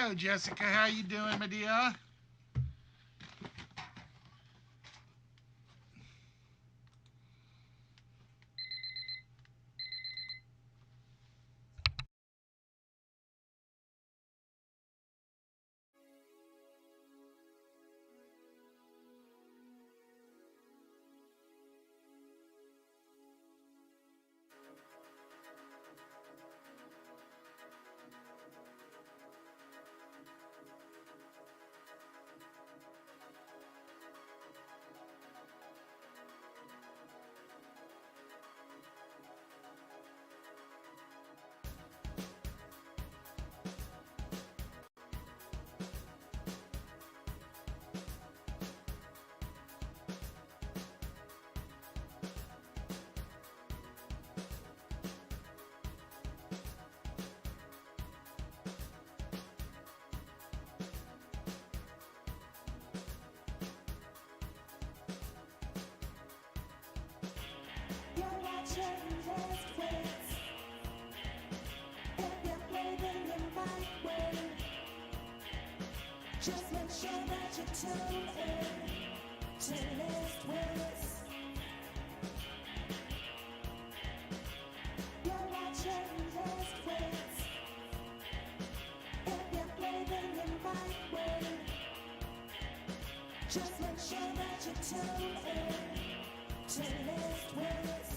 Hello, Jessica. How you doing, my dear? You're watching Wits. If you play then you might win. Just make sure that you tune in to Wits. You're watching Wits. If you play then you might win. Just make sure that you tune in to Wits.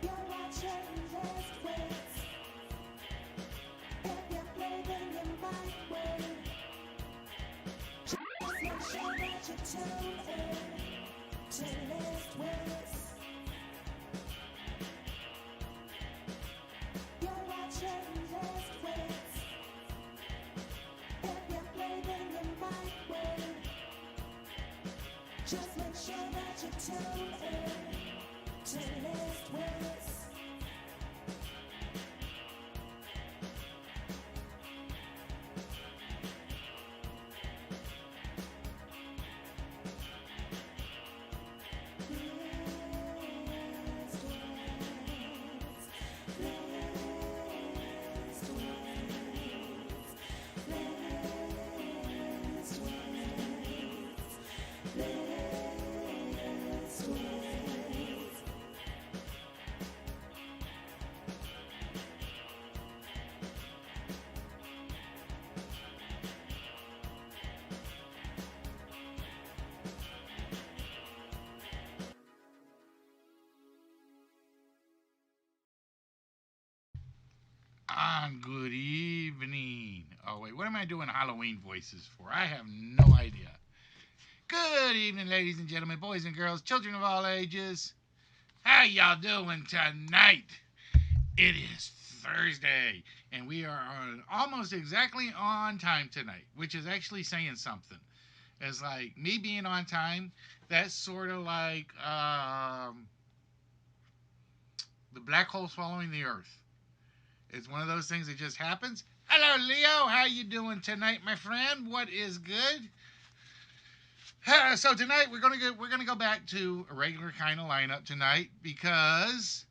You're watching Wits. If you play then you might win. Just make sure that you tune in to Wits. You're watching Wits. If you play then you might win. Just make sure that you tune in to Wits. Good evening. Oh, wait, what am I doing Halloween voices for? I have no idea. Good evening, ladies and gentlemen, boys and girls, children of all ages. How y'all doing tonight? It is Thursday, and we are almost exactly on time tonight, which is actually saying something. It's like me being on time, that's sort of like the black holes following the Earth. It's one of those things that just happens. Hello, Leo. How you doing tonight, my friend? What is good? So tonight we're gonna go back to a regular kind of lineup tonight because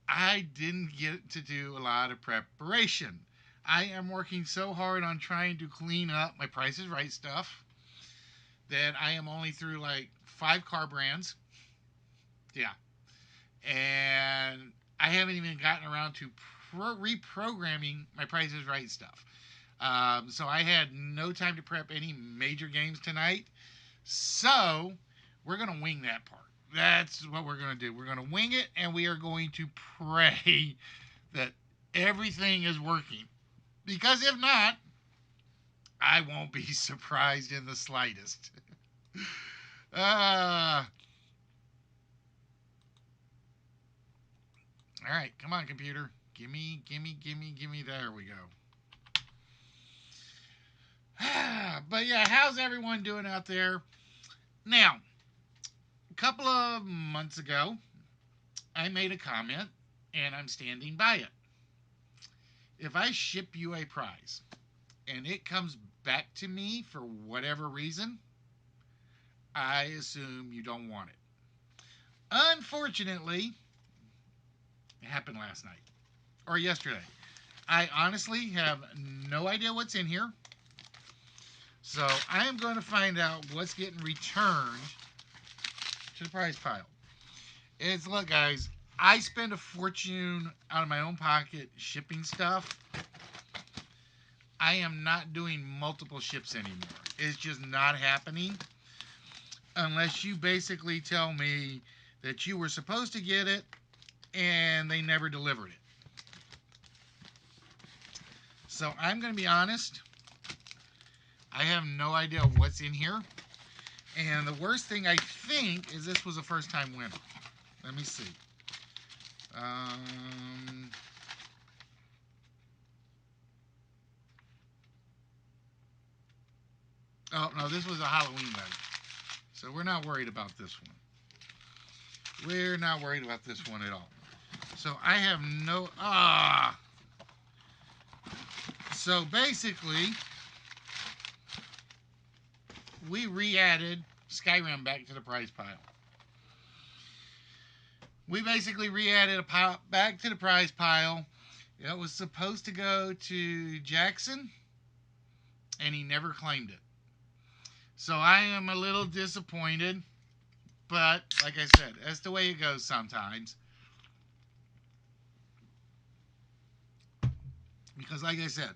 I didn't get to do a lot of preparation. I am working so hard on trying to clean up my Price is Right stuff that I am only through like 5 car brands. Yeah, and I haven't even gotten around to reprogramming my Price is Right stuff. So I had no time to prep any major games tonight. So we're going to wing that part. That's what we're going to do. We're going to wing it, and we are going to pray that everything is working. Because if not, I won't be surprised in the slightest. All right, come on, computer. Gimme. There we go. But yeah, how's everyone doing out there? Now, a couple of months ago, I made a comment, and I'm standing by it. If I ship you a prize and it comes back to me for whatever reason, I assume you don't want it. Unfortunately, it happened last night or yesterday. I honestly have no idea what's in here. So I am going to find out what's getting returned to the prize pile. Look, guys, I spend a fortune out of my own pocket shipping stuff. I am not doing multiple ships anymore. It's just not happening unless you basically tell me that you were supposed to get it and they never delivered it. So I'm going to be honest. I have no idea what's in here. And the worst thing I think is this was a first time winner. Let me see. Oh, no, this was a Halloween letter. So we're not worried about this one. We're not worried about this one at all. So I have no... So basically, we re-added Skyrim back to the prize pile. We basically re-added a pile back to the prize pile. It was supposed to go to Jackson, and he never claimed it. So I am a little disappointed, but like I said, that's the way it goes sometimes. Because like I said,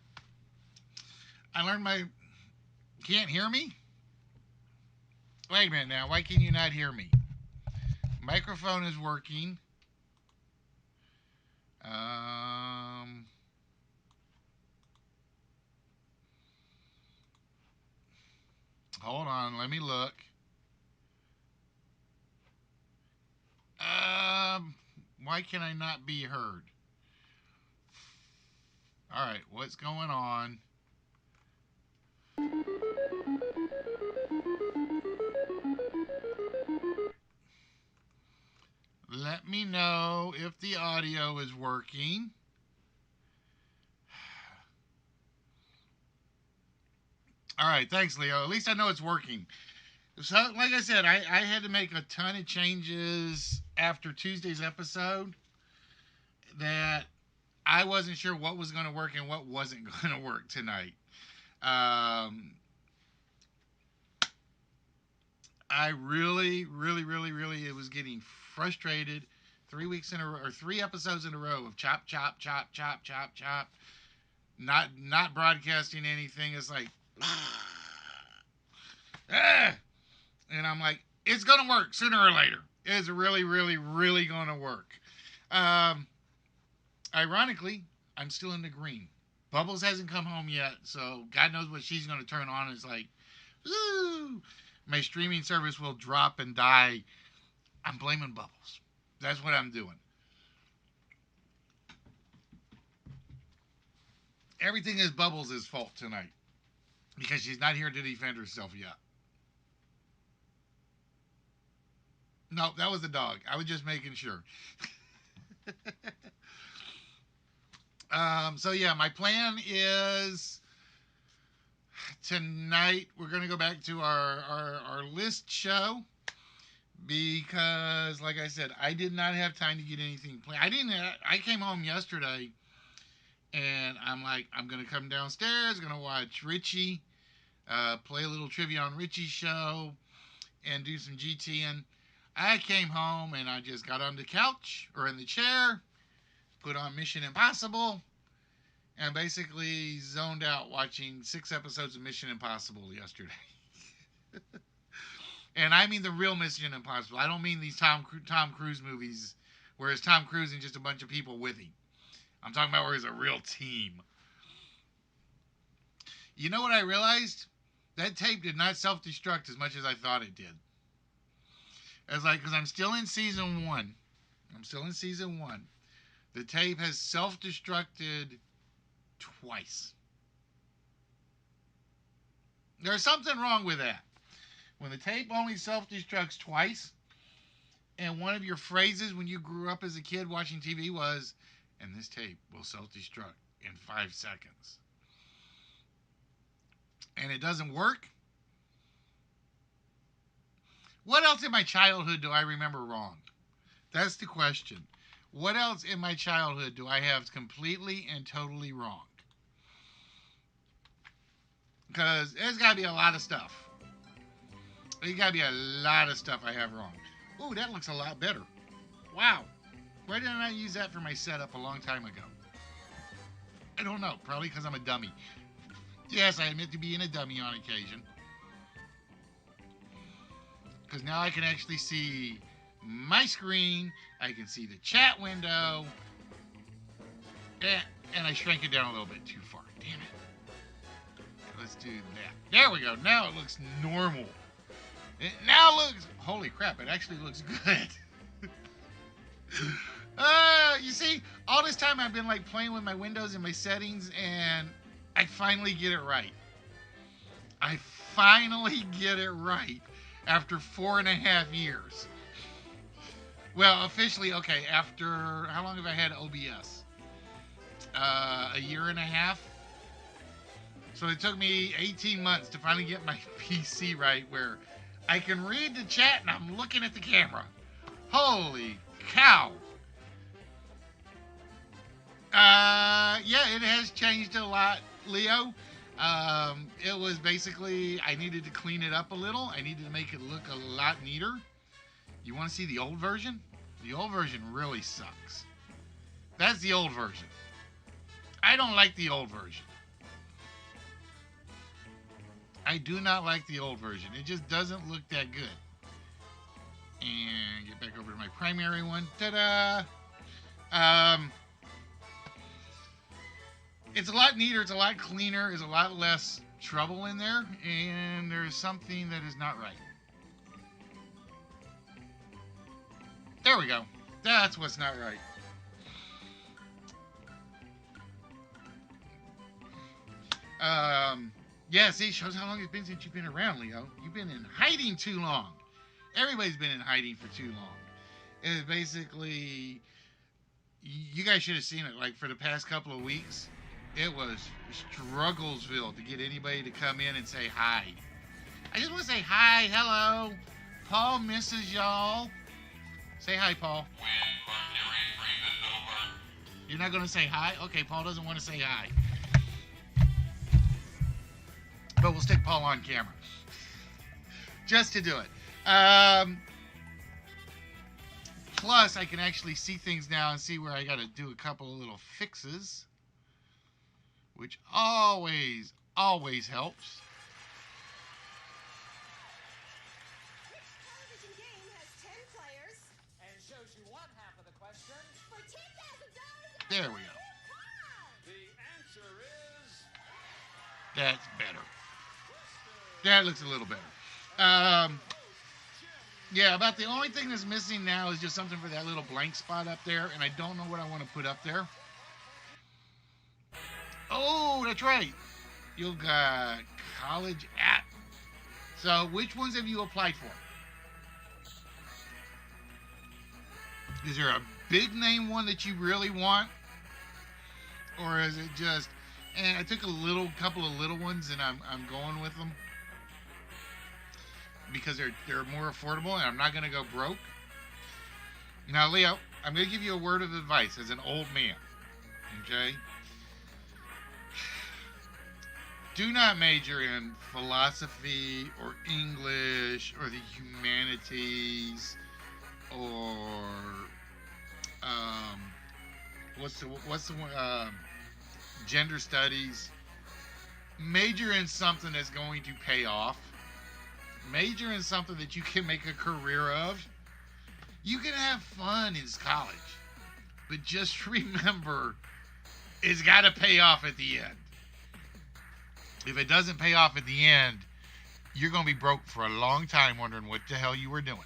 I learned my... Can't hear me? Wait a minute now. Why can you not hear me? Microphone is working. Hold on. Let me look. Why can I not be heard? All right. What's going on? Let me know if the audio is working. All right, thanks, Leo. At least I know it's working. So, like I said, I had to make a ton of changes after Tuesday's episode that I wasn't sure what was going to work and what wasn't going to work tonight. I really, it was getting frustrated. 3 weeks in a row, or 3 episodes in a row of chop. Not broadcasting anything. It's like, and I'm like, it's gonna work sooner or later. It's really gonna work. Ironically, I'm still in the green. Bubbles hasn't come home yet, so God knows what she's gonna turn on. It's like, woo! My streaming service will drop and die. I'm blaming Bubbles. That's what I'm doing. Everything is Bubbles' fault tonight because she's not here to defend herself yet. No, that was the dog. I was just making sure. So yeah, my plan is tonight we're going to go back to our list show because, like I said, I did not have time to get anything planned. I came home yesterday and I'm like, I'm going to come downstairs, going to watch Richie, play a little trivia on Richie's show, and do some GTing. I came home and I just got on the couch or in the chair, put on Mission Impossible, and basically zoned out watching 6 episodes of Mission Impossible yesterday. And I mean the real Mission Impossible. I don't mean these Tom Cruise movies where it's Tom Cruise and just a bunch of people with him. I'm talking about where it's a real team. You know what I realized? That tape did not self-destruct as much as I thought it did. It's like, because I'm still in season 1. The tape has self-destructed twice. There's something wrong with that. When the tape only self-destructs twice, and one of your phrases when you grew up as a kid watching TV was, and this tape will self-destruct in 5 seconds. And it doesn't work. What else in my childhood do I remember wrong? That's the question. What else in my childhood do I have completely and totally wrong? Because there's got to be a lot of stuff. There's got to be a lot of stuff I have wrong. Ooh, that looks a lot better. Wow. Why didn't I use that for my setup a long time ago? I don't know. Probably because I'm a dummy. Yes, I admit to being a dummy on occasion. Because now I can actually see my screen. I can see the chat window. And I shrank it down a little bit too far. Damn it. Let's do that. There we go. Now it looks normal. It now looks... Holy crap, it actually looks good. You see, all this time I've been like playing with my windows and my settings, and I finally get it right. I finally get it right after 4.5 years. Well, officially, okay, after... How long have I had OBS? A year and a half? So it took me 18 months to finally get my PC right where I can read the chat and I'm looking at the camera. Holy cow. Yeah, it has changed a lot, Leo. It was basically, I needed to clean it up a little. I needed to make it look a lot neater. You want to see the old version? The old version really sucks. That's the old version. I don't like the old version. I do not like the old version. It just doesn't look that good. And get back over to my primary one. Ta-da! It's a lot neater. It's a lot cleaner. There's a lot less trouble in there. And there's something that is not right. There we go. That's what's not right. Yeah, see, shows how long it's been since you've been around, Leo. You've been in hiding too long. Everybody's been in hiding for too long. It's basically, you guys should have seen it. Like, for the past couple of weeks, it was strugglesville to get anybody to come in and say hi. I just want to say hi, hello. Paul misses y'all. Say hi, Paul. You're not going to say hi? Okay, Paul doesn't want to say hi. But we'll stick Paul on camera. Just to do it. Plus, I can actually see things now and see where I got to do a couple of little fixes. Which always helps. Television game has 10 players And shows you one half of the question. for $10,000. There we go. The answer is That's better. That looks a little better. Yeah, about the only thing that's missing now is just something for that little blank spot up there, and I don't know what I want to put up there. Oh, that's right. You got college at. So, which ones have you applied for? Is there a big name one that you really want? Or is it just, and I took a couple of little ones and I'm going with them because they're more affordable and I'm not going to go broke. Now, Leo, I'm going to give you a word of advice as an old man. Okay? Do not major in philosophy or English or the humanities or what's the one, gender studies. Major in something that's going to pay off. Major in something that you can make a career of. You can have fun in college, but just remember, it's got to pay off at the end. If it doesn't pay off at the end, you're going to be broke for a long time wondering what the hell you were doing.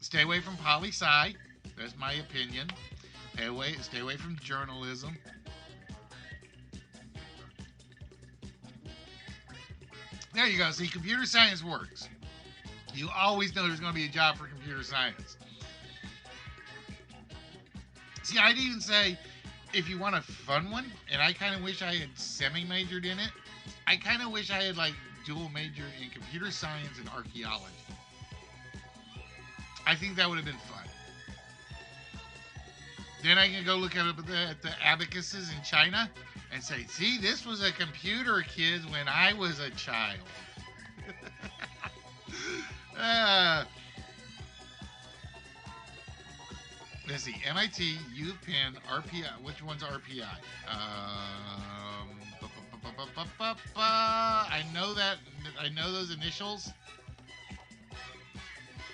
Stay away from poli-sci. That's my opinion. Stay away from journalism. There you go. See, computer science works. You always know there's going to be a job for computer science. See, I'd even say if you want a fun one, and I kind of wish I had semi-majored in it, I kind of wish I had like dual majored in computer science and archaeology. I think that would have been fun. Then I can go look at the abacuses in China and say, see, this was a computer, kids, when I was a child. Let's see, MIT, U Penn, RPI. Which one's RPI? I know that. I know those initials.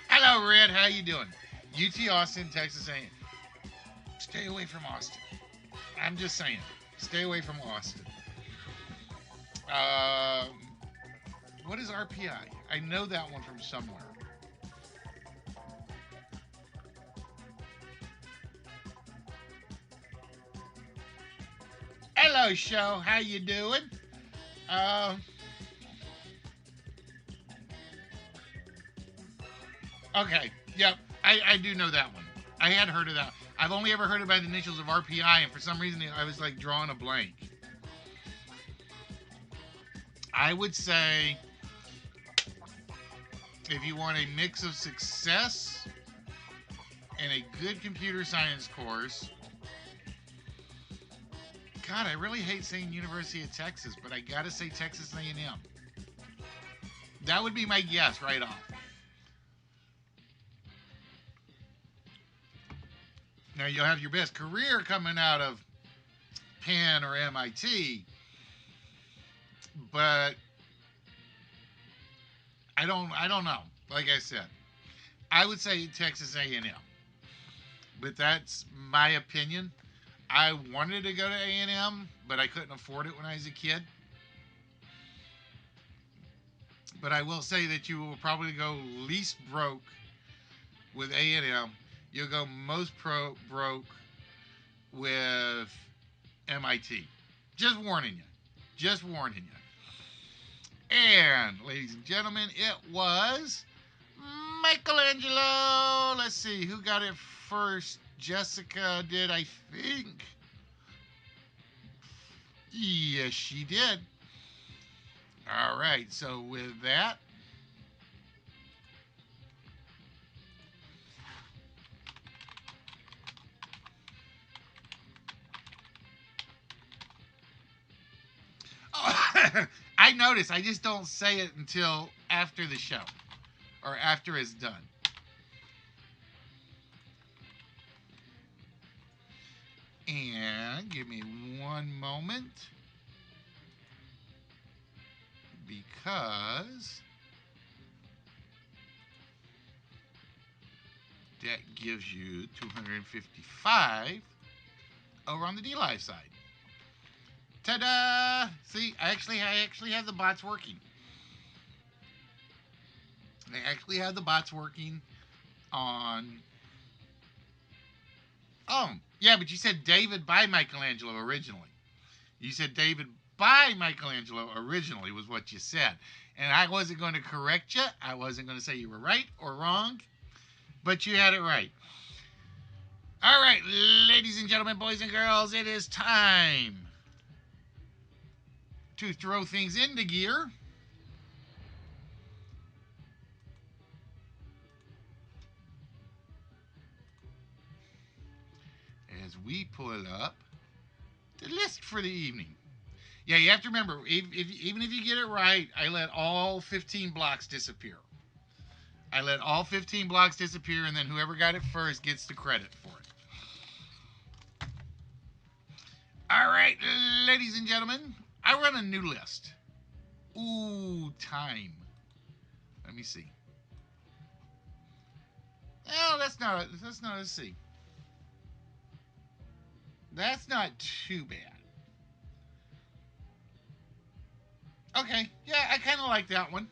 Hello, Red. How you doing? UT Austin, Texas A&M. Stay away from Austin. I'm just saying. Stay away from Austin. What is RPI? I know that one from somewhere. Hello, show. How you doing? Okay. Yep. I do know that one. I had heard of that. I've only ever heard it by the initials of RPI, and for some reason I was like drawing a blank. I would say if you want a mix of success and a good computer science course, God, I really hate saying University of Texas, but I gotta say Texas A&M. That would be my guess right off. Now you'll have your best career coming out of Penn or MIT, but I don't know. Like I said, I would say Texas A&M, but that's my opinion. I wanted to go to A&M, but I couldn't afford it when I was a kid. But I will say that you will probably go least broke with A&M. You'll go most broke with MIT. Just warning you. Just warning you. And, ladies and gentlemen, it was Michelangelo. Let's see, who got it first? Jessica did, I think. Yes, she did. All right, so with that, oh, I notice I just don't say it until after the show or after it's done. And give me one moment because that gives you 255 over on the D-Live side. Ta-da! See, I actually have the bots working. I actually have the bots working on... Oh, yeah, but you said David by Michelangelo originally. You said David by Michelangelo originally was what you said. And I wasn't going to correct you. I wasn't going to say you were right or wrong. But you had it right. All right, ladies and gentlemen, boys and girls, it is time to throw things into gear. As we pull up the list for the evening. Yeah, you have to remember, even if you get it right, I let all 15 blocks disappear. I let all 15 blocks disappear, and then whoever got it first gets the credit for it. All right, ladies and gentlemen, I run a new list. Ooh, time. Let me see. Oh, let's see. That's not too bad. Okay, yeah, I kind of like that one.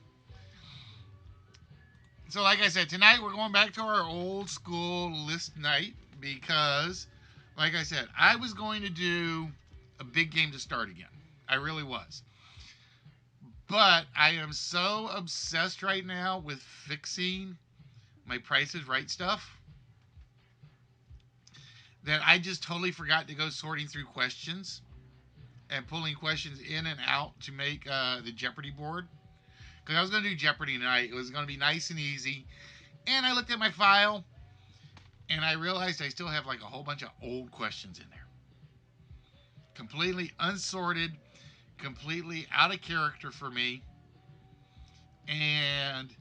So, like I said, tonight we're going back to our old school list night because, like I said, I was going to do a big game to start again. I really was. But I am so obsessed right now with fixing my Price is Right stuff that I just totally forgot to go sorting through questions and pulling questions in and out to make the Jeopardy board. Because I was going to do Jeopardy tonight. It was going to be nice and easy. And I looked at my file and I realized I still have like a whole bunch of old questions in there. Completely unsorted, completely out of character for me. And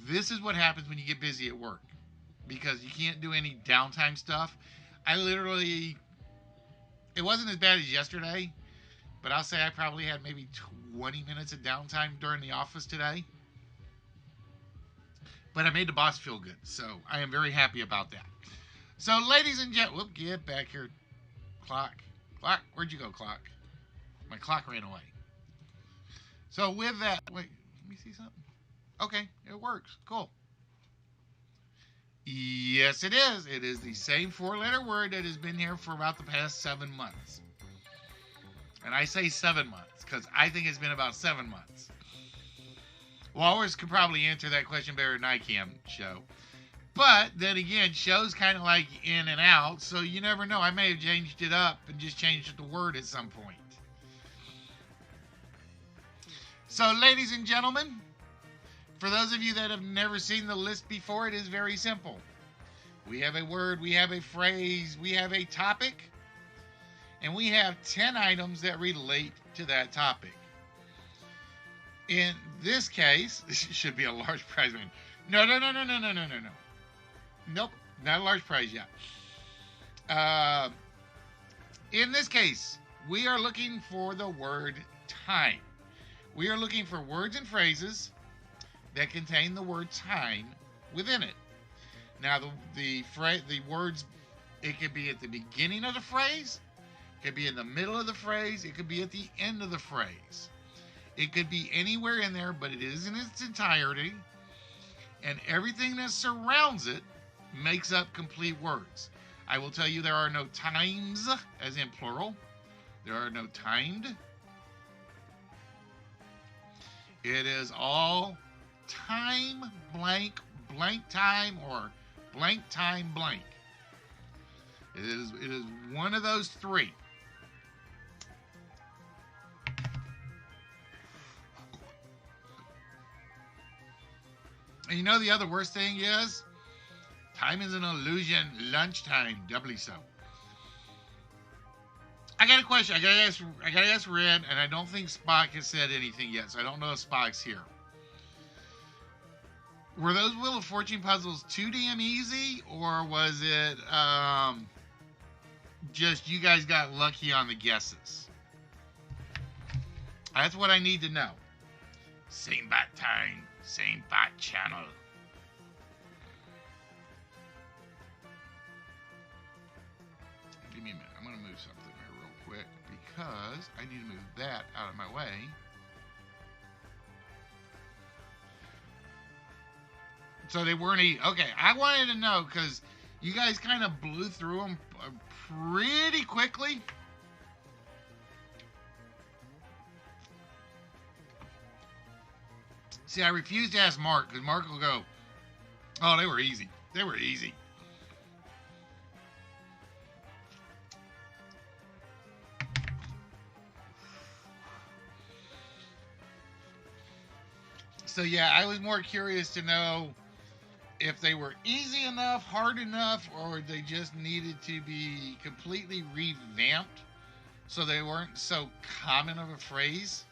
this is what happens when you get busy at work. Because you can't do any downtime stuff. It wasn't as bad as yesterday, but I'll say I probably had maybe 20 minutes of downtime during the office today. But I made the boss feel good, so I am very happy about that. So, ladies and gentlemen, get back here, clock. Clock, where'd you go, clock? My clock ran away. So, with that, wait, let me see something. Okay, it works. Cool. Yes, it is. It is the same four-letter word that has been here for about the past 7 months. And I say 7 months because I think it's been about 7 months. Walrus could probably answer that question better than I can, show. But then again, show's kind of like in and out, so you never know. I may have changed it up and just changed the word at some point. So, ladies and gentlemen, for those of you that have never seen the list before, it is very simple. We have a word, we have a phrase, we have a topic, and we have 10 items that relate to that topic. In this case, this should be a large prize. No. Nope, not a large prize yet. In this case, we are looking for the word time. We are looking for words and phrases that contain the word time within it. Now, the words, it could be at the beginning of the phrase, it could be in the middle of the phrase, it could be at the end of the phrase. It could be anywhere in there, but it is in its entirety, and everything that surrounds it makes up complete words. I will tell you there are no times, as in plural. There are no timed. It is all time blank, blank time, or blank time blank. It is one of those three. And you know the other worst thing is? Time is an illusion. Lunchtime, doubly so. I got a question. I gotta ask Red, and I don't think Spock has said anything yet, so I don't know if Spock's here. Were those Wheel of Fortune puzzles too damn easy, or was it just you guys got lucky on the guesses? That's what I need to know. Same bat time, same bat channel. Give me a minute. I'm going to move something here real quick because I need to move that out of my way. So they weren't easy. Okay, I wanted to know because you guys kind of blew through them pretty quickly. See, I refuse to ask Mark because Mark will go, oh, they were easy. They were easy. So yeah, I was more curious to know if they were easy enough, hard enough, or they just needed to be completely revamped so they weren't so common of a phrase.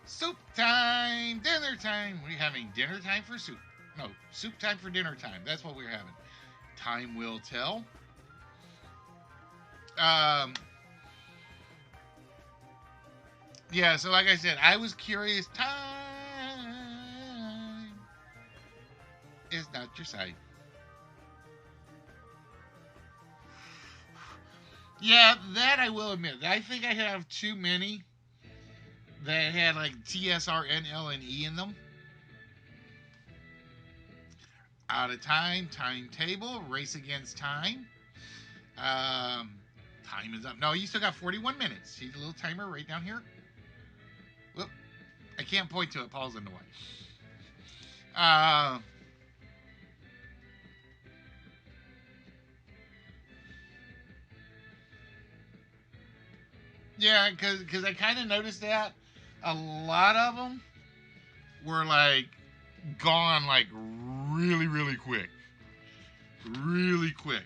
Soup time, dinner time. We're having dinner time for soup. No, soup time for dinner time. That's what we're having. Time will tell. Yeah, so like I said, I was curious. Time is not your side. Yeah, that I will admit. I think I have too many. that had like TSR, NL, and E in them. Out of time, timetable, race against time. Time is up. No, you still got 41 minutes. See the little timer right down here? Whoop. I can't point to it. Paul's in the way. Yeah, because I kind of noticed that a lot of them were like gone like really, really quick. Really quick.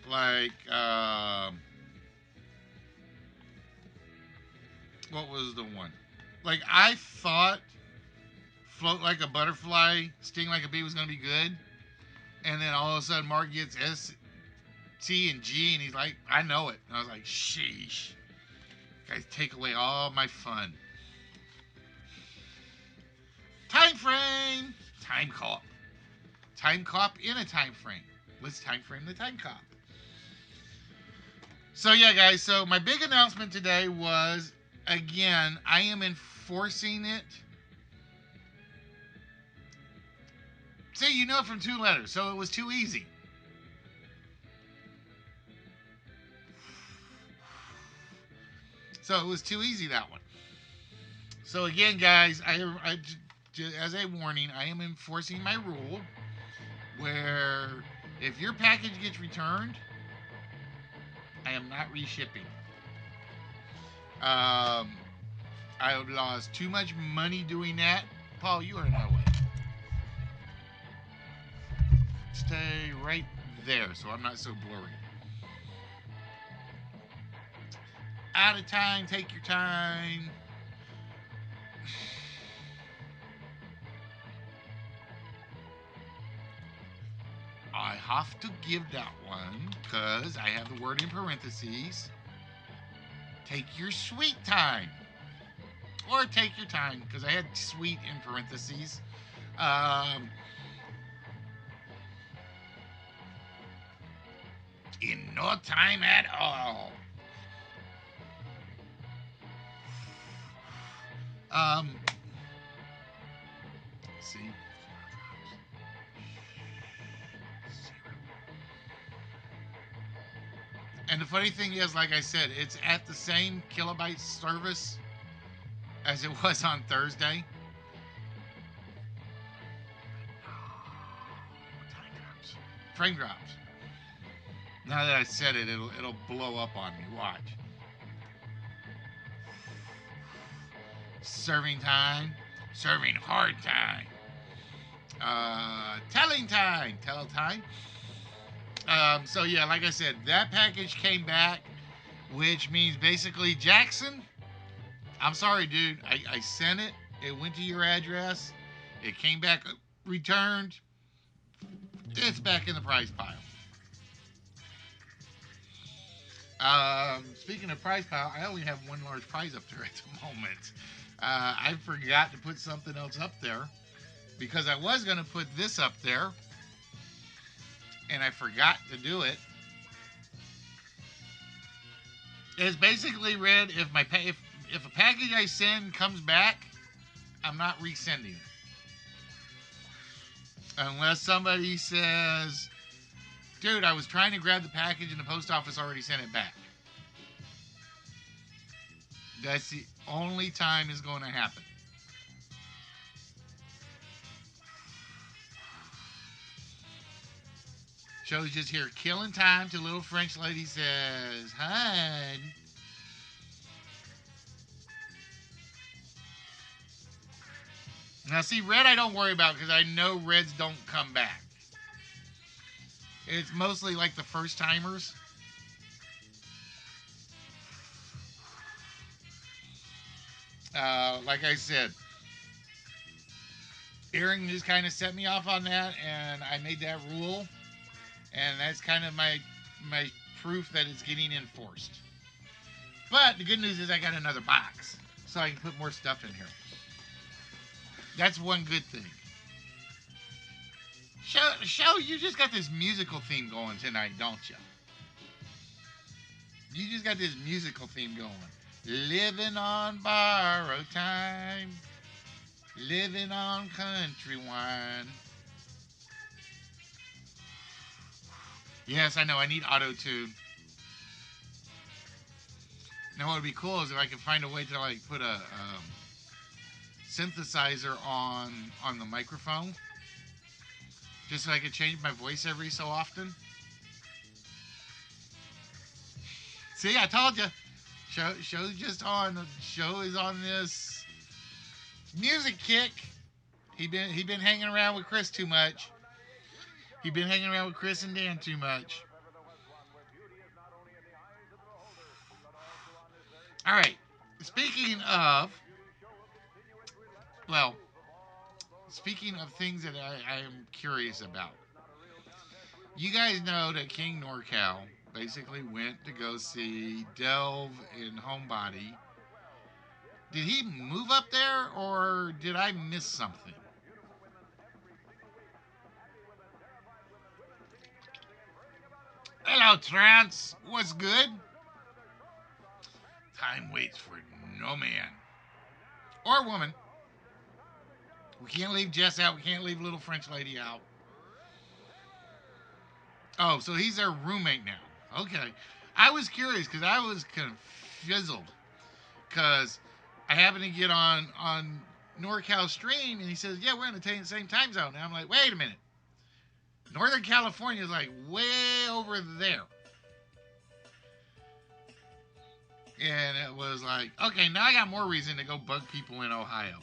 Like, what was the one? Like, I thought Float Like a Butterfly, Sting Like a Bee was going to be good. And then all of a sudden, Mark gets S, T, and G, and he's like, I know it. And I was like, sheesh. Guys, take away all my fun. Time frame. Time cop. Time cop in a time frame. Let's time frame the time cop. So yeah, guys. So my big announcement today was, again, I am enforcing it. See, you know it from 2 letters, so it was too easy. So it was too easy, that one. So again, guys, I as a warning, I am enforcing my rule where if your package gets returned, I am not reshipping. I lost too much money doing that. Paul, you are in my way. Stay right there so I'm not so blurry. Out of time, take your time. I have to give that one because I have the word in parentheses. Take your sweet time. Or take your time because I had sweet in parentheses. In no time at all. See. And the funny thing is, like I said, it's at the same kilobyte service as it was on Thursday. Time drops. Frame drops. Now that I said it, it'll blow up on me. Watch. Serving time. Serving hard time. Telling time. Tell time. So yeah, like I said, that package came back, which means basically, Jackson, I'm sorry, dude. I sent it. It went to your address. It came back returned. It's back in the prize pile. Speaking of prize pile, I only have one large prize up there at the moment. I forgot to put something else up there because I was going to put this up there, and I forgot to do it. It's basically read, if a package I send comes back, I'm not resending it. Unless somebody says, dude, I was trying to grab the package and the post office already sent it back. That's the only time it's going to happen. Show's just here killing time till little French lady says, "Hun." Now, see, red I don't worry about because I know reds don't come back. It's mostly like the first timers. Like I said, Aaron just kind of set me off on that, and I made that rule, and that's kind of my proof that it's getting enforced. But the good news is I got another box, so I can put more stuff in here. That's one good thing. Show, you just got this musical theme going tonight, don't you? You just got this musical theme going. Living on borrowed time. Living on country wine. Yes, I know. I need auto tune. Now, what would be cool is if I could find a way to like put a synthesizer on the microphone, just so I could change my voice every so often. See, I told you. Show's just on. The show is on this music kick. He been hanging around with Chris too much. He been hanging around with Chris and Dan too much. All right. Speaking of, well, speaking of things that I am curious about, you guys know that King NorCal basically went to go see Delve in Homebody. Did he move up there, or did I miss something? Hello, Trance. What's good? Time waits for no man or woman. We can't leave Jess out. We can't leave little French lady out. Oh, so he's their roommate now. Okay. I was curious because I was confizzled because I happened to get on NorCal stream and he says, yeah, we're in the same time zone. And I'm like, wait a minute. Northern California is like way over there. And it was like, okay, now I got more reason to go bug people in Ohio.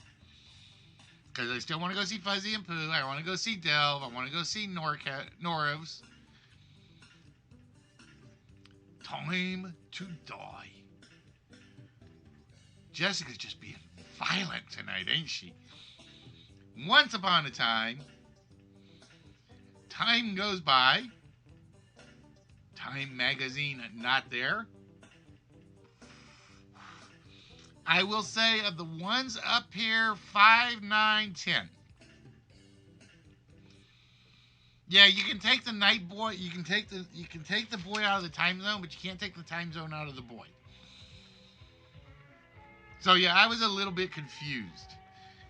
Because I still want to go see Fuzzy and Pooh. I want to go see Delve. I want to go see Norevs. Time to die. Jessica's just being violent tonight, ain't she? Once upon a time, time goes by. Time magazine not there. I will say of the ones up here, 5, 9, 10. Yeah, you can take the night boy. You can take the boy out of the time zone, but you can't take the time zone out of the boy. So yeah, I was a little bit confused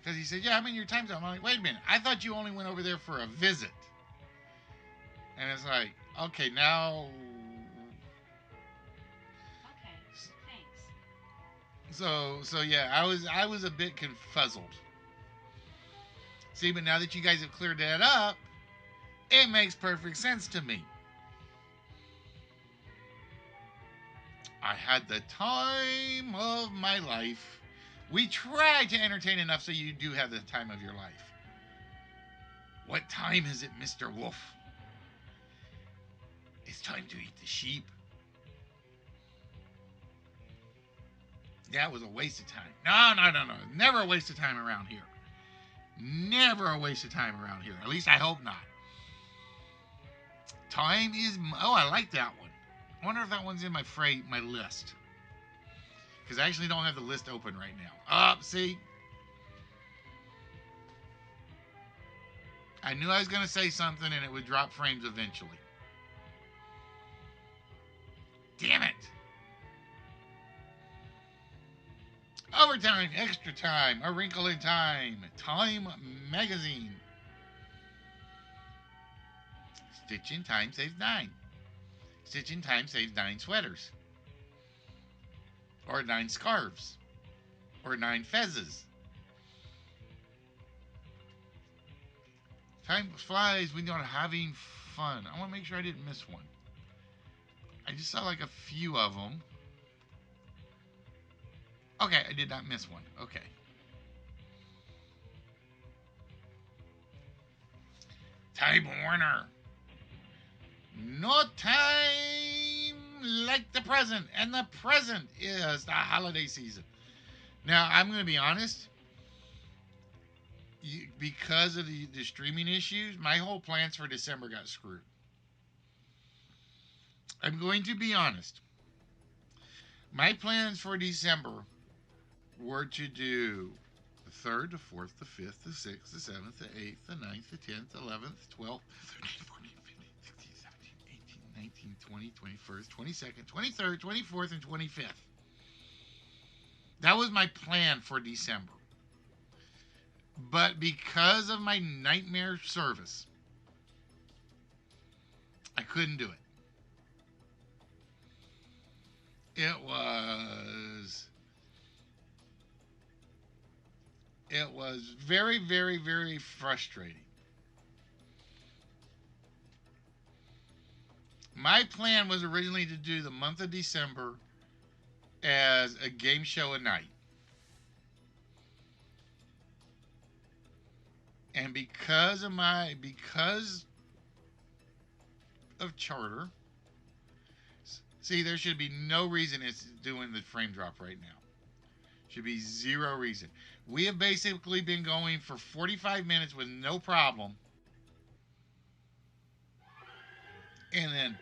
because he said, "Yeah, I'm in your time zone." I'm like, "Wait a minute, I thought you only went over there for a visit." And it's like, okay, now. Okay, thanks. So yeah, I was a bit confuzzled. See, but now that you guys have cleared that up, it makes perfect sense to me. I had the time of my life. We try to entertain enough so you do have the time of your life. What time is it, Mr. Wolf? It's time to eat the sheep. That was a waste of time. No. Never a waste of time around here. Never a waste of time around here. At least I hope not. Time is... Oh, I like that one. I wonder if that one's in my list. Because I actually don't have the list open right now. See? I knew I was going to say something and it would drop frames eventually. Damn it. Overtime, extra time, A Wrinkle in Time, Time Magazine. Stitch in Time saves 9. Stitch in Time saves 9 sweaters. Or 9 scarves. Or 9 fezzes. Time flies when you're having fun. I want to make sure I didn't miss one. I just saw like a few of them. Okay, I did not miss one. Okay. Time Warner. No time like the present. And the present is the holiday season. Now, I'm going to be honest. Because of the streaming issues, my whole plans for December got screwed. I'm going to be honest. My plans for December were to do the 3rd, the 4th, the 5th, the 6th, the 7th, the 8th, the 9th, the 10th, the 11th, 12th, 13th, 14th, 15th, 16th, 17th, 18th, 19th, 20th, 21st, 22nd, 23rd, 24th, and 25th. That was my plan for December. But because of my nightmare service, I couldn't do it. It was very, very, very frustrating. My plan was originally to do the month of December as a game show a night. And because of charter, see, there should be no reason it's doing the frame drop right now. Should be zero reason. We have basically been going for 45 minutes with no problem. And then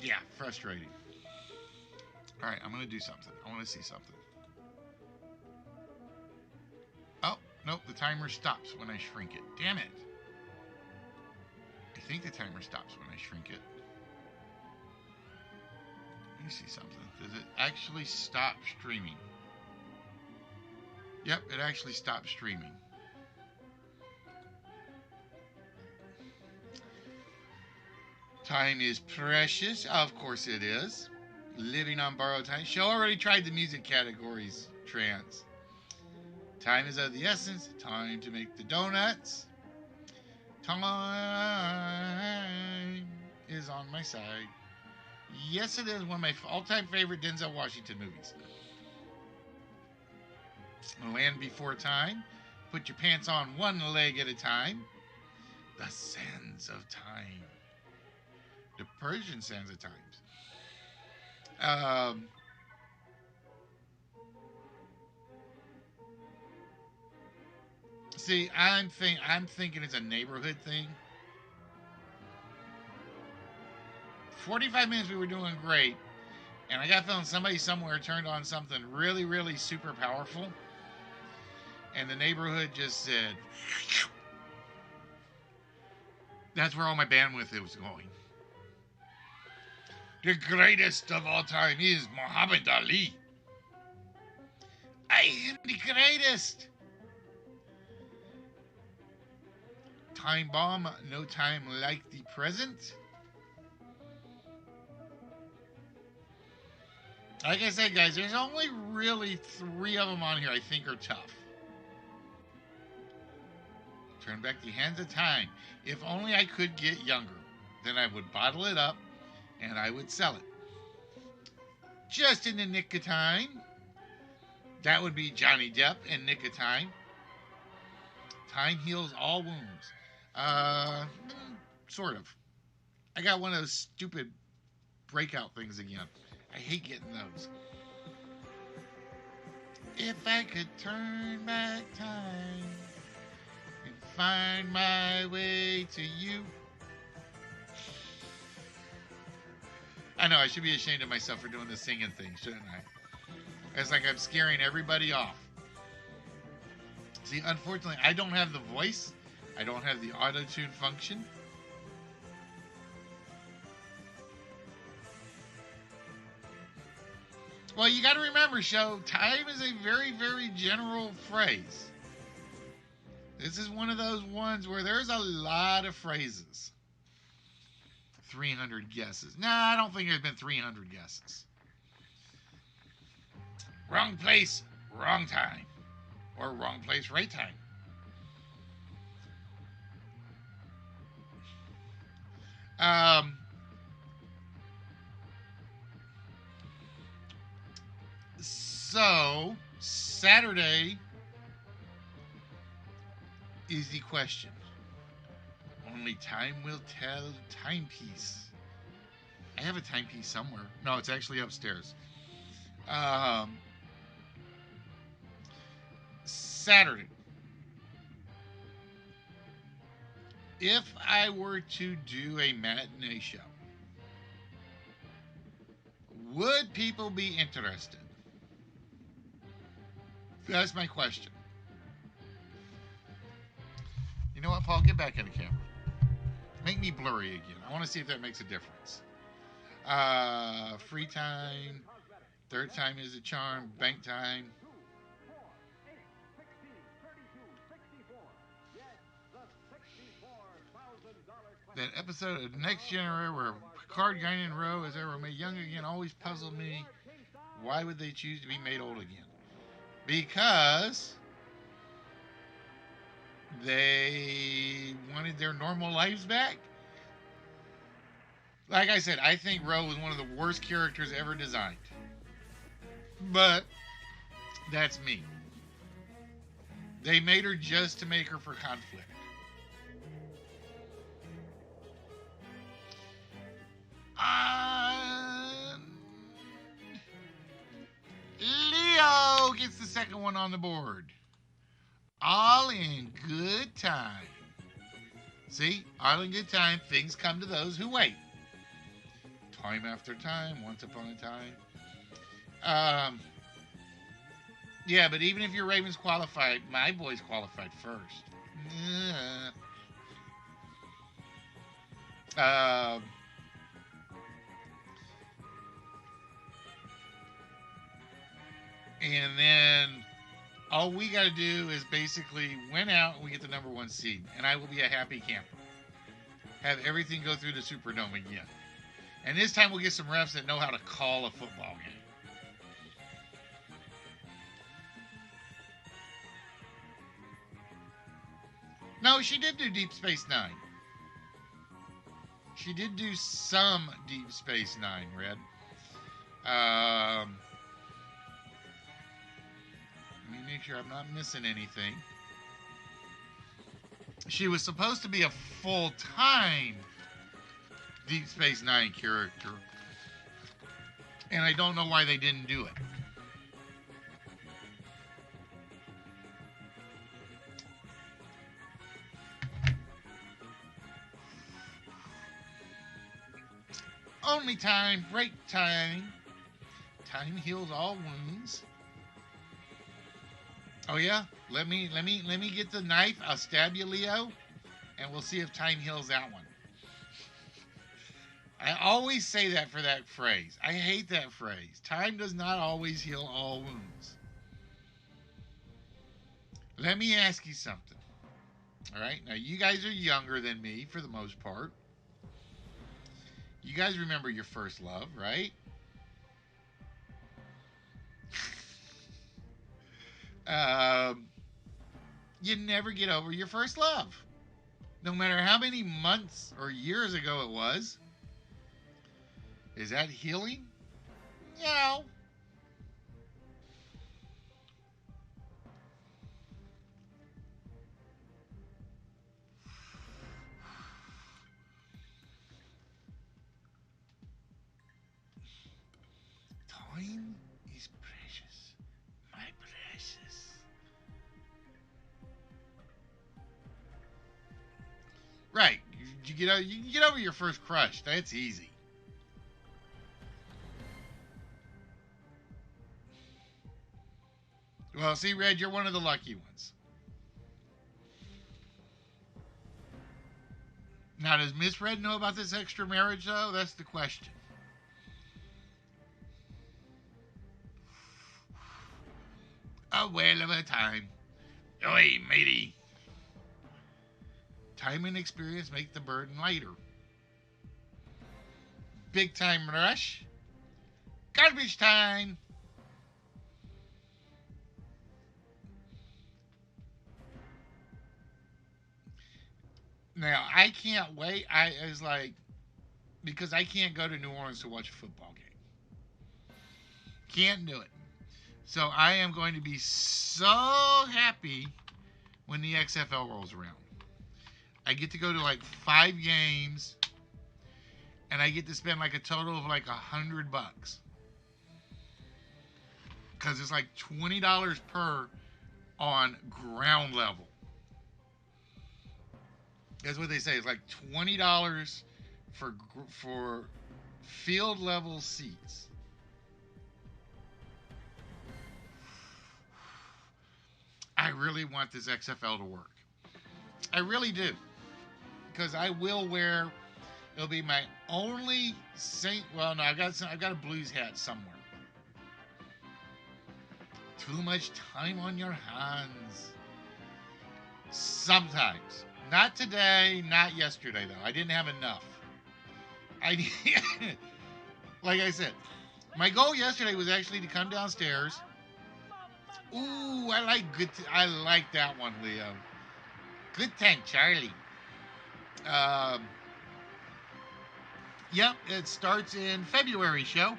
yeah, frustrating. All right, I'm going to do something. I want to see something. Oh, nope, the timer stops when I shrink it. Damn it. I think the timer stops when I shrink it. Let me see something. Does it actually stop streaming? Yep, it actually stopped streaming. Time is precious. Of course it is. Living on borrowed time. Show already tried the music categories, trans. Time is of the essence. Time to make the donuts. Time is on my side. Yes, it is one of my all-time favorite Denzel Washington movies. Land Before Time. Put your pants on one leg at a time. The Sands of Time. The Persian Sands of Times. See, I'm thinking it's a neighborhood thing. 45 minutes we were doing great, and I got a feeling somebody somewhere turned on something really, really super powerful, and the neighborhood just said, that's where all my bandwidth was going. The greatest of all time is Muhammad Ali. I am the greatest. Time bomb, no time like the present. Like I said, guys, there's only really 3 of them on here I think are tough. Turn back the hands of time. If only I could get younger, then I would bottle it up and I would sell it. Just in the nick of time. That would be Johnny Depp in Nick of Time. Time heals all wounds. Sort of. I got one of those stupid breakout things again. I hate getting those. If I could turn back time and find my way to you. I know, I should be ashamed of myself for doing the singing thing, shouldn't I? It's like I'm scaring everybody off. See, unfortunately, I don't have the voice. I don't have the auto-tune function. Well, you got to remember, show, time is a very, very general phrase. This is one of those ones where there's a lot of phrases. 300 guesses. Nah, I don't think there's been 300 guesses. Wrong place, wrong time. Or wrong place, right time. So, Saturday is the question. Only time will tell timepiece. I have a timepiece somewhere. No, it's actually upstairs. Saturday. If I were to do a matinee show, would people be interested? That's my question. You know what, Paul? Get back in the camera. Make me blurry again. I want to see if that makes a difference. Free time. Third time is a charm. Bank time. That episode of Next Generation where Picard, Guinan, and Ro is ever made young again always puzzled me. Why would they choose to be made old again? Because they wanted their normal lives back. Like I said, I think Ro was one of the worst characters ever designed. But that's me. They made her just to make her for conflict. Leo gets the second one on the board. All in good time. See, all in good time. Things come to those who wait. Time after time, once upon a time. Yeah, but even if your Ravens qualified, my boys qualified first. And then all we got to do is basically win out and we get the number 1 seed. And I will be a happy camper. Have everything go through the Superdome again. And this time we'll get some refs that know how to call a football game. No, she did do Deep Space Nine. She did do some Deep Space Nine, Red. Let me make sure I'm not missing anything. She was supposed to be a full-time Deep Space Nine character. And I don't know why they didn't do it. Only time, break time. Time heals all wounds. Oh yeah? Let me get the knife. I'll stab you, Leo. And we'll see if time heals that one. I always say that for that phrase. I hate that phrase. Time does not always heal all wounds. Let me ask you something. All right? Now, you guys are younger than me for the most part. You guys remember your first love, right? You never get over your first love. No matter how many months or years ago it was. Is that healing? No. Time is precious, my precious. Right. You get over your first crush. That's easy. Well, see, Red, you're one of the lucky ones. Now, does Miss Red know about this extra marriage, though? That's the question. A whale of a time. Oi, matey. Time and experience make the burden lighter. Big time rush. Garbage time. Now, I can't wait. I was like, because I can't go to New Orleans to watch a football game. Can't do it. So I am going to be so happy when the XFL rolls around. I get to go to like 5 games, and I get to spend like a total of like $100, because it's like $20 per on ground level. That's what they say. It's like $20 for field level seats. I really want this XFL to work. I really do. Because I will wear. It'll be my only Saint. Well, no, I've got a Blues hat somewhere. Too much time on your hands. Sometimes. Not today, not yesterday, though. I didn't have enough. I like I said, my goal yesterday was actually to come downstairs. Ooh, I like that one, Leo. Good tank, Charlie. Yep, it starts in February show.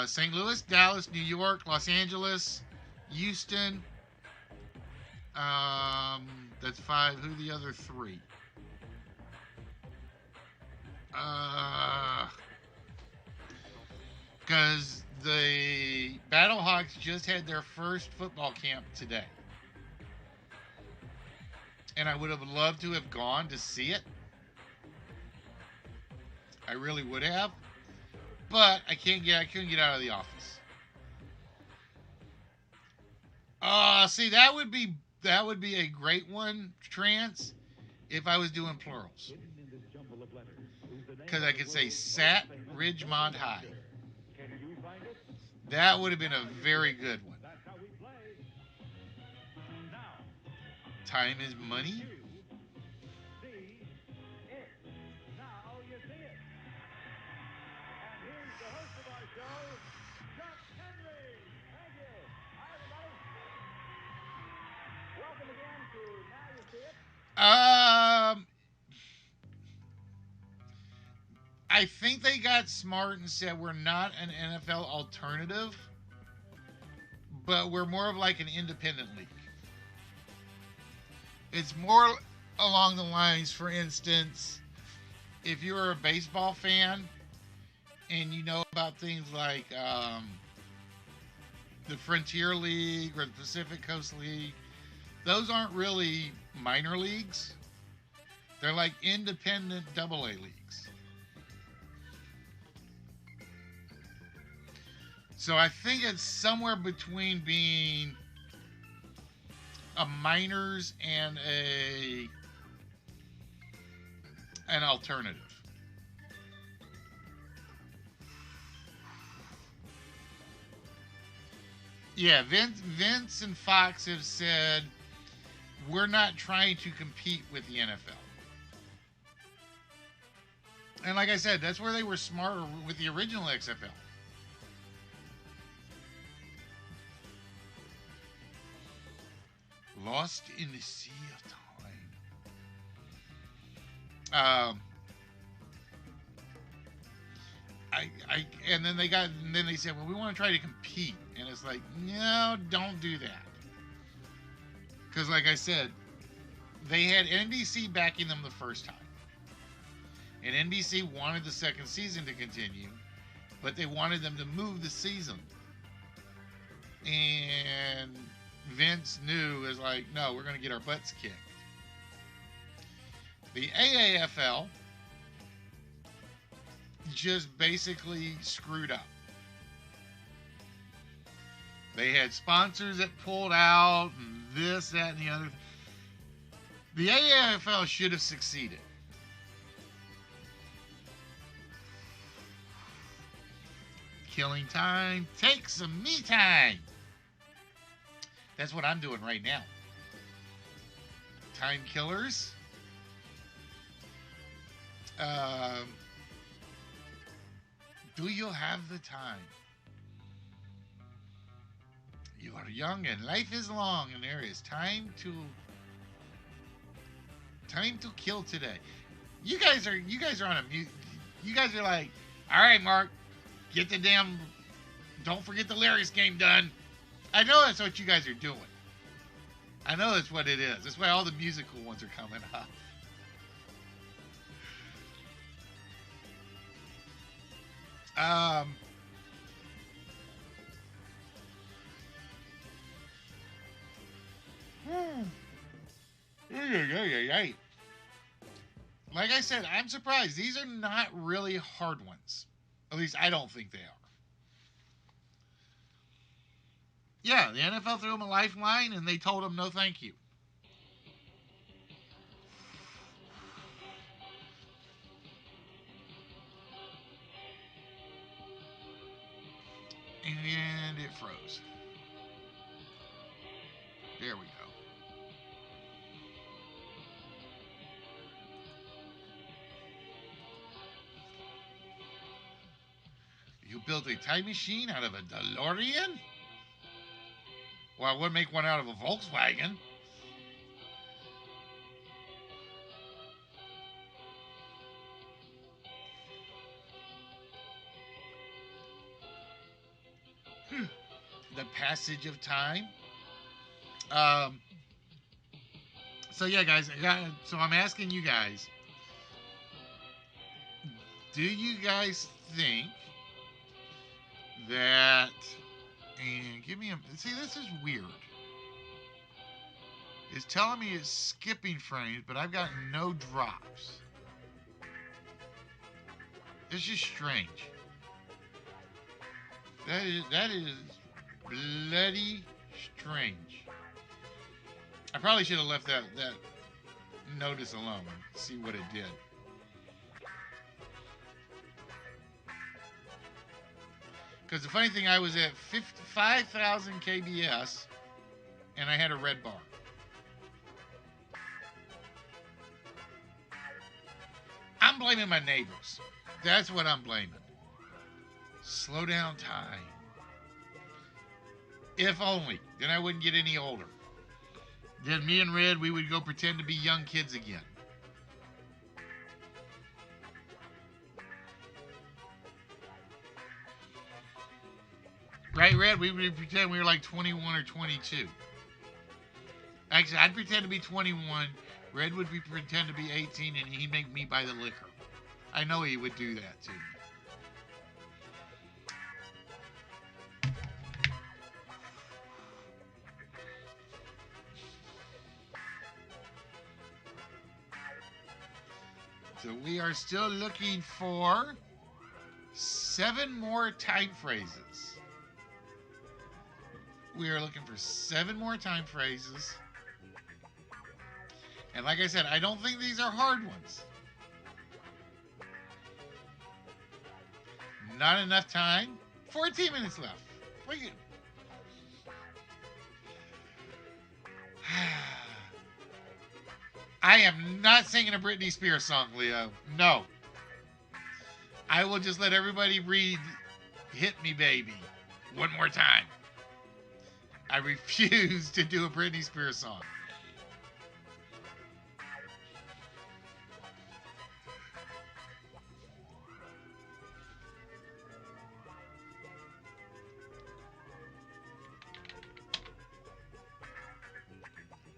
St. Louis, Dallas, New York, Los Angeles, Houston. That's 5. Who are the other 3? Because the Battlehawks just had their first football camp today. And I would have loved to have gone to see it. I really would have. But I couldn't get out of the office. See, that would be a great one, Trance, if I was doing plurals. Because I could say Sat Ridgemont High. That would have been a very good one. Time is money. I think they got smart and said we're not an NFL alternative, but we're more of like an independent league. It's more along the lines, for instance, if you're a baseball fan and you know about things like the Frontier League or the Pacific Coast League, those aren't really minor leagues. They're like independent AA leagues. So I think it's somewhere between being a minors and an alternative. Yeah, Vince and Fox have said we're not trying to compete with the NFL. And like I said, that's where they were smarter with the original XFL. Lost in the Sea of Time. And then they said, well, we want to try to compete, and it's like, no, don't do that, because like I said, they had NBC backing them the first time, and NBC wanted the second season to continue, but they wanted them to move the season, and Vince knew, is like, no, we're going to get our butts kicked. The AAFL just basically screwed up. They had sponsors that pulled out, and this, that, and the other. The AAFL should have succeeded. Killing time, take some me time. That's what I'm doing right now. Time killers. Do you have the time? You are young and life is long, and there is time to kill today. You guys are on a mute. You guys are like, all right, Mark, get the damn. Don't forget the Larry's game done. I know that's what you guys are doing. I know that's what it is. That's why all the musical ones are coming up. Like I said, I'm surprised. These are not really hard ones. At least I don't think they Yeah, the NFL threw him a lifeline, and they told him no, thank you. And it froze. There we go. You built a time machine out of a DeLorean? Well, I would make one out of a Volkswagen. The passage of time. Um, so yeah, guys. So I'm asking you guys: do you guys think that? And give me a. See, this is weird. It's telling me it's skipping frames, but I've got no drops. It's just strange. That is bloody strange. I probably should have left that notice alone. See what it did. Because the funny thing, I was at 5,000 kbs, and I had a red bar. I'm blaming my neighbors. That's what I'm blaming. Slow down time. If only. Then I wouldn't get any older. Then me and Red, we would go pretend to be young kids again. Right, Red? We would pretend we were like 21 or 22. Actually, I'd pretend to be 21. Red would pretend to be 18, and he'd make me buy the liquor. I know he would do that to me. So we are still looking for 7 more time phrases. We are looking for 7 more time phrases. And like I said, I don't think these are hard ones. Not enough time. 14 minutes left. Bring it. I am not singing a Britney Spears song, Leo. No. I will just let everybody read Hit Me Baby one more time. I refuse to do a Britney Spears song.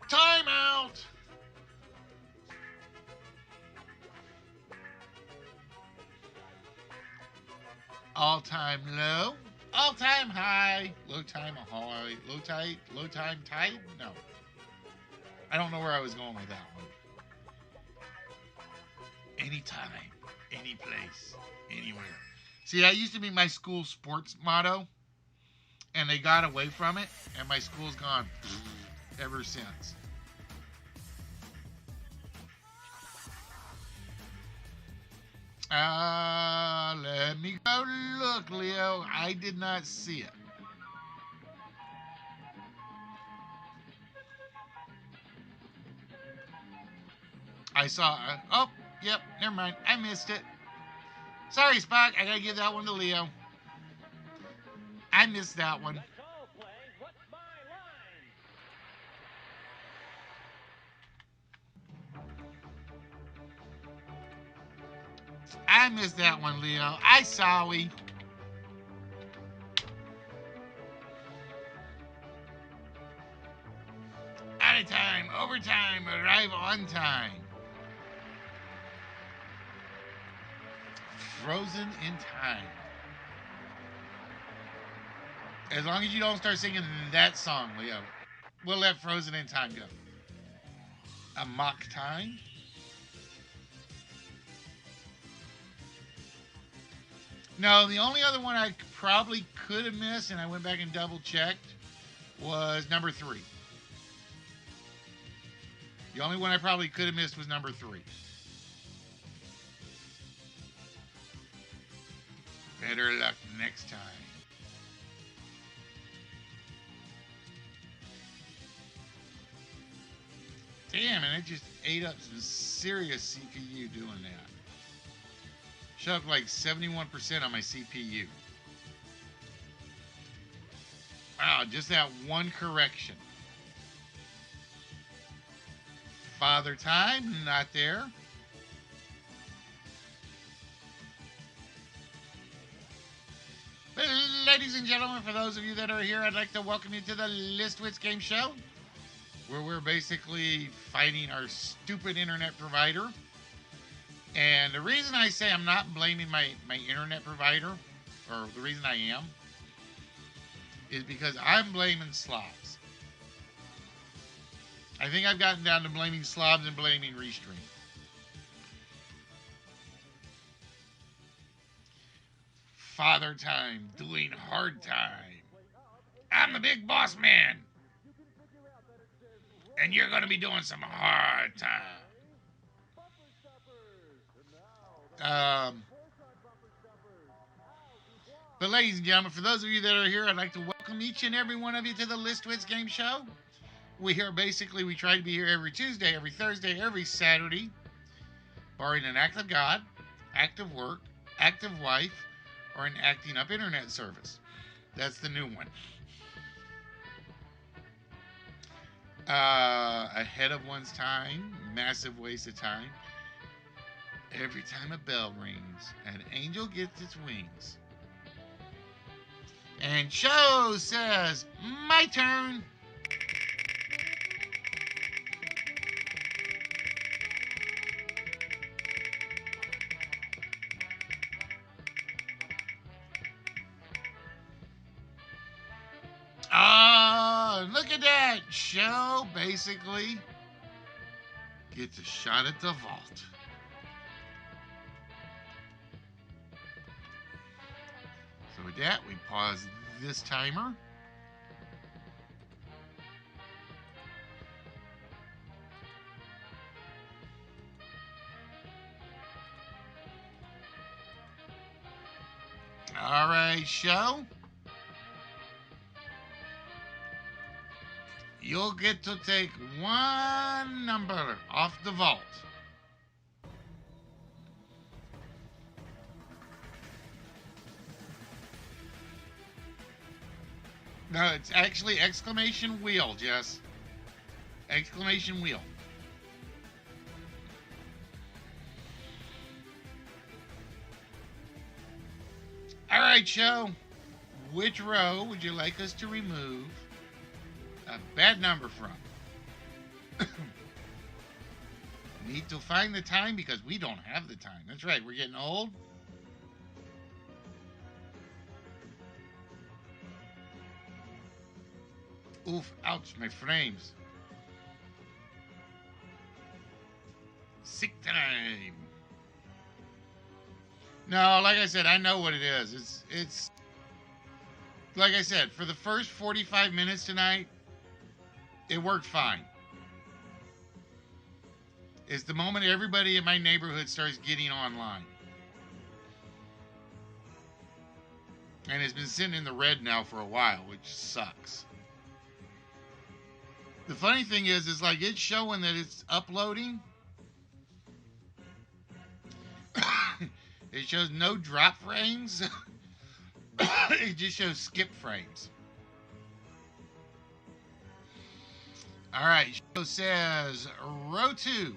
Time out. All-time low, all-time high, low time high, low time tide? No. I don't know where I was going with that one. Anytime, any place, anywhere. See, that used to be my school sports motto, and they got away from it, and my school's gone ever since. Let me go look, Leo. I did not see it. I saw. Oh, yep. Never mind. I missed it. Sorry, Spock. I gotta give that one to Leo. I missed that one. Let's all play What's My Line? I missed that one, Leo. I sorry. Out of time, overtime, arrive on time. Frozen in time. As long as you don't start singing that song, Leo, we'll let Frozen in Time go. A mock time. No, the only other one I probably could have missed, and I went back and double checked, was number 3. The only one I probably could have missed was number 3. Better luck next time. Damn, and it just ate up some serious CPU doing that. Showed up like 71% on my CPU. Wow, just that one correction. Father Time, not there. Ladies and gentlemen, for those of you that are here, I'd like to welcome you to the Wits Game Show, where we're basically fighting our stupid internet provider. And the reason I say I'm not blaming my internet provider, or the reason I am, is because I'm blaming slobs. I think I've gotten down to blaming slobs and blaming Restream. Father Time doing hard time. I'm the big boss man. And you're going to be doing some hard time. But ladies and gentlemen, for those of you that are here, I'd like to welcome each and every one of you to the Wits Game Show. We try to be here every Tuesday, every Thursday, every Saturday, barring an act of God, act of work, act of wife, or an acting up internet service. That's the new one. Ahead of one's time, massive waste of time. Every time a bell rings, an angel gets its wings. And Show says, my turn. Look at that. Show basically gets a shot at the vault. So with that, we pause this timer. All right, Show. You'll get to take one number off the vault. No, it's actually exclamation wheel, Jess. Exclamation wheel. All right, Show. Which row would you like us to remove a bad number from? Need to find the time because we don't have the time. That's right, we're getting old. Oof, ouch, my frames. Sick time. No, like I said, I know what it is. It's like I said, for the first 45 minutes tonight, it worked fine. It's the moment everybody in my neighborhood starts getting online. And it's been sitting in the red now for a while, which sucks. The funny thing is like it's showing that it's uploading. It shows no drop frames. It just shows skip frames. All right, Show says row 2.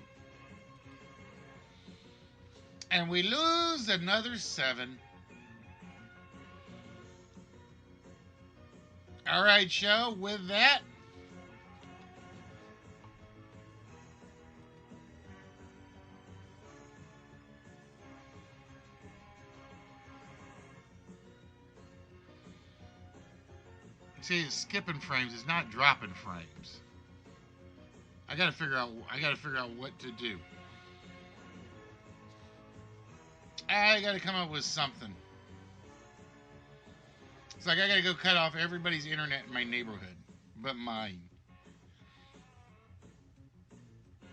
And we lose another 7. All right, Show, with that, see, it's skipping frames. It's not dropping frames. I gotta figure out what to do. I gotta come up with something. It's like I gotta go cut off everybody's internet in my neighborhood. but mine.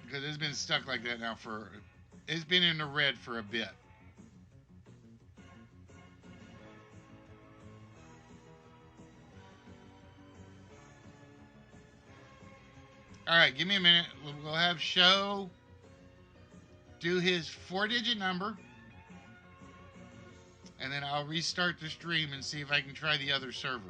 Because it's been stuck like that now for... It's been in the red for a bit. Alright, give me a minute. We'll have Show do his 4-digit number. And then I'll restart the stream and see if I can try the other server.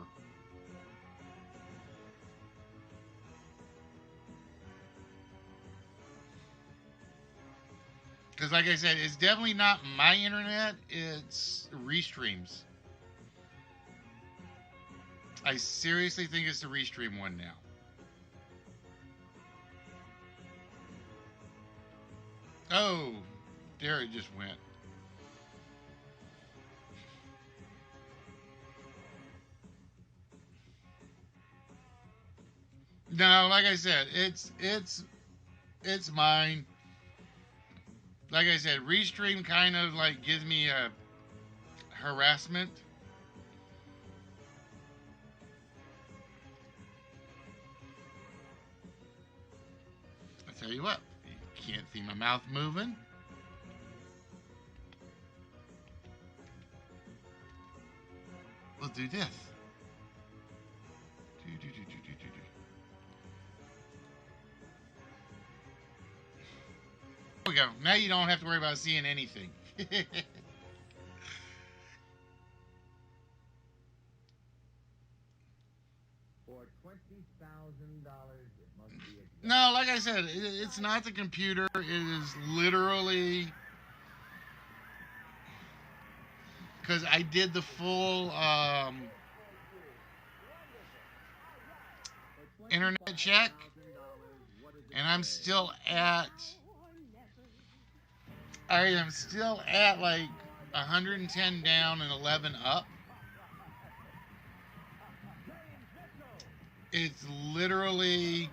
Because like I said, it's definitely not my internet. It's Restream's. I seriously think it's the Restream one now. Oh, there it just went. No, like I said, it's mine. Like I said, Restream kind of like gives me a harassment. I tell you what, you can't see my mouth moving. We'll do this. There we go. Now you don't have to worry about seeing anything. For $20,000, it must be exact. No, like I said, it's not the computer. It is literally... Because I did the full internet check, and I'm still at... I am still at like 110 down and 11 up. It's literally,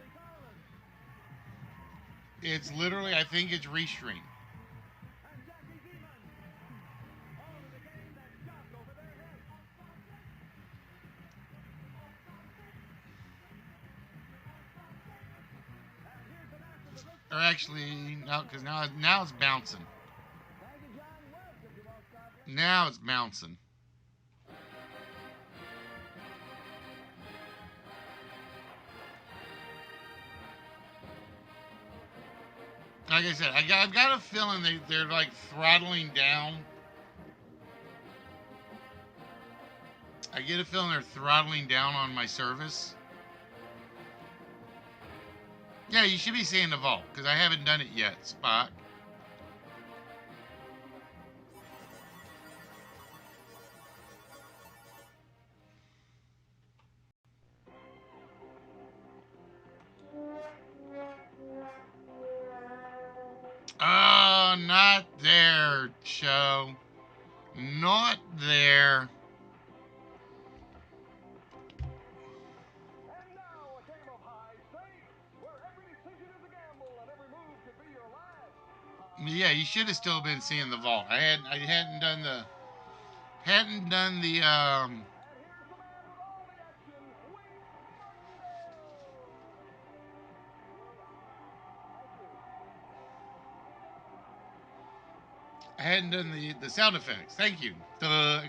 I think it's Restream. Or actually, no, because now it's bouncing. Now it's bouncing. Like I said, I've got a feeling they're like throttling down. I get a feeling they're throttling down on my service. Yeah, you should be seeing the vault, because I haven't done it yet, Spock. Oh, not there, Show. Not there. And now a game of hide stakes, where every decision is a gamble and every move could be your last. Yeah, you should have still been seeing the vault. I hadn't done the I hadn't done the sound effects. Thank you. I